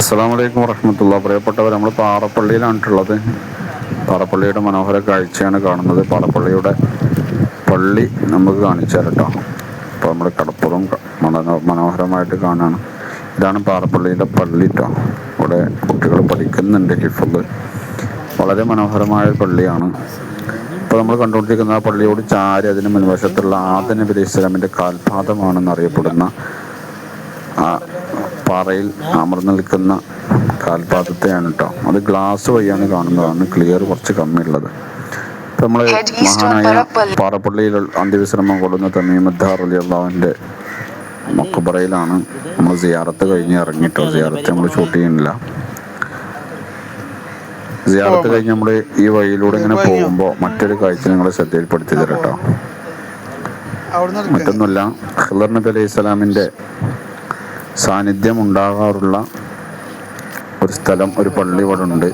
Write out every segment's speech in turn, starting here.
അസ്സലാമു അലൈക്കും വറഹ്മത്തുള്ളാഹി. പ്രിയപ്പെട്ടവർ, നമ്മൾ പാറപ്പള്ളിയിലാണുള്ളത്. പാറപ്പള്ളിയുടെ മനോഹര കാഴ്ചയാണ് കാണുന്നത്. പാറപ്പള്ളിയുടെ പള്ളി നമുക്ക് കാണിച്ചു തരാം കേട്ടോ. അപ്പോൾ നമ്മൾ കടപ്പുറം മനോഹരമായിട്ട് കാണുകയാണ്. ഇതാണ് പാറപ്പള്ളിയുടെ പള്ളി കേട്ടോ. ഇവിടെ കുട്ടികൾ പഠിക്കുന്നുണ്ട്. ഹിഫ്ള് വളരെ മനോഹരമായ പള്ളിയാണ്. ഇപ്പോൾ നമ്മൾ കണ്ടുകൊണ്ടിരിക്കുന്ന ആ പള്ളിയോട് ചാരി അതിന് മുൻവശത്തുള്ള ആദം നബി അലൈഹി സ്വലാമിൻ്റെ കാൽപാദമാണെന്ന് അറിയപ്പെടുന്ന ആ പാറയിൽ അമർന്നു നിൽക്കുന്ന കാൽപാദത്തെയാണ് കേട്ടോ. അത് ഗ്ലാസ് വഴിയാണ് കാണുന്നതാണ് ക്ലിയർ കുറച്ച് കമ്മിയുള്ളത്. ഇപ്പം നമ്മൾ മഹാനായ പാറപ്പള്ളിയിൽ അന്ത്യവിശ്രമം കൊള്ളുന്ന തമീമുദ്ദാർ റളിയല്ലാഹുവിൻ്റെ മഖ്ബറയിലാണ് നമ്മൾ സിയാറത്ത് കഴിഞ്ഞ് ഇറങ്ങിയിട്ടോ. സിയാറത്ത് നമ്മൾ ഷൂട്ട് ചെയ്യുന്നില്ല. സിയാറത്ത് കഴിഞ്ഞ് നമ്മൾ ഈ വഴിയിലൂടെ ഇങ്ങനെ പോകുമ്പോൾ മറ്റൊരു കാഴ്ച നിങ്ങളെ ശ്രദ്ധയിൽപ്പെടുത്തി തരാം കേട്ടോ. മറ്റൊന്നുമല്ല, ഖിളർ നബി അലൈഹി സ്വലാമിൻ്റെ സാന്നിധ്യം ഉണ്ടാകാറുള്ള ഒരു സ്ഥലം, ഒരു പള്ളി ഇവിടെ ഉണ്ട്.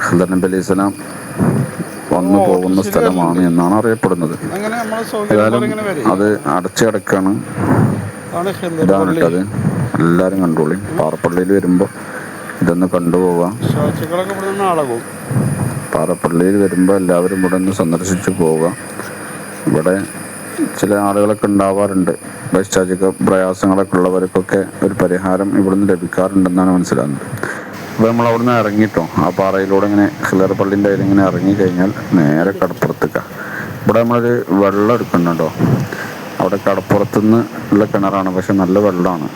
ഖിളർ നബി അലൈഹി സ്വലാം വന്നു പോകുന്ന സ്ഥലമാണ് എന്നാണ് അറിയപ്പെടുന്നത്. ഏതായാലും അത് അടച്ചു കിടക്കാണ്. ഇതാണ് കേട്ടത്. എല്ലാവരും കണ്ടോളി. പാറപ്പള്ളിയിൽ വരുമ്പോൾ ഇതൊന്ന് കണ്ടുപോകാം. പാറപ്പള്ളിയിൽ വരുമ്പോൾ എല്ലാവരും ഇവിടെ ഒന്ന് സന്ദർശിച്ച് പോകാം. ഇവിടെ ചില ആളുകളൊക്കെ ഉണ്ടാവാറുണ്ട്. പൈശാചിക പ്രയാസങ്ങളൊക്കെ ഉള്ളവർക്കൊക്കെ ഒരു പരിഹാരം ഇവിടുന്ന് ലഭിക്കാറുണ്ടെന്നാണ് മനസ്സിലാകുന്നത്. അപ്പോൾ നമ്മൾ അവിടുന്ന് ഇറങ്ങിയിട്ടോ. ആ പാറയിലൂടെ ഇങ്ങനെ ഖിളർ പള്ളിൻ്റെ അതിൽ ഇങ്ങനെ ഇറങ്ങി കഴിഞ്ഞാൽ നേരെ കടപ്പുറത്തേക്കാണ്. ഇവിടെ നമ്മളൊരു വെള്ളം എടുക്കുന്നുണ്ടോ. അവിടെ കടപ്പുറത്തുനിന്ന് ഉള്ള കിണറാണ്, പക്ഷെ നല്ല വെള്ളമാണ്.